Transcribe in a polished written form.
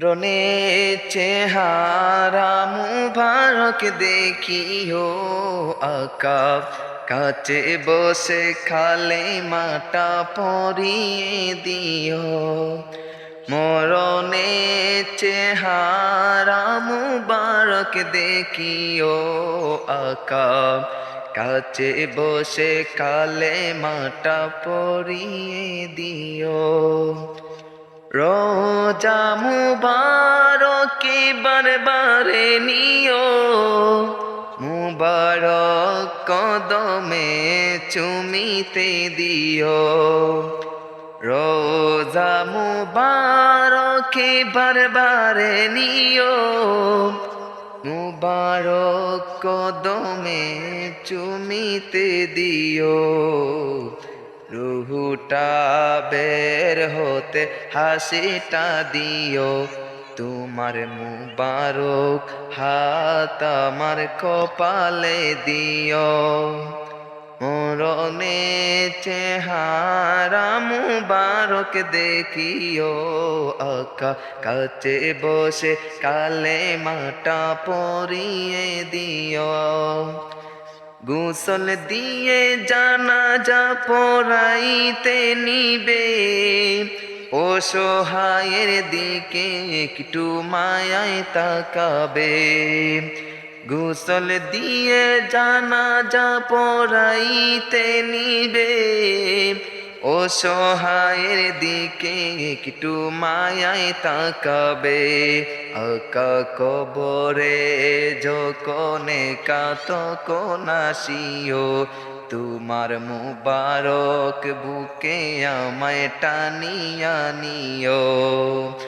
রনে চেহারা মুবারক দেখিও আকা কাছে বসে খালে মাটা পরিয়ে দিও মরণে চেহারা মুবারক দেখিও আকা কাছে বসে কালে মাটা পরিয়ে দিও রোজা মুবারকে বারবারে নিও মুবারক কদমে চুমিতে দিও রোজা মুবারকে বারবারে নিও মুবারক কদমে চুমিতে দিও রুহুটা বের হতে হাসিটা দিও তোমার মুবারক হাত আমার কপালে দিও মরণে চেহারা মুবারক দেখিও আকা কাছে বসে কালে মাটা পরিয়ে দিও গোসল দিয়ে জানাজা পড়াইতে নিবে অসহায়ের দিকে একটু মায়ায় তাকাবে গোসল দিয়ে জানাজা পড়াইতে নিবে অসহায়ের দিকে একটু মায়ায় তাকাবে আকা কবরে যখনে তখন আসিও তোমার মুবারক বুকে আমায় টানিয়া নিও।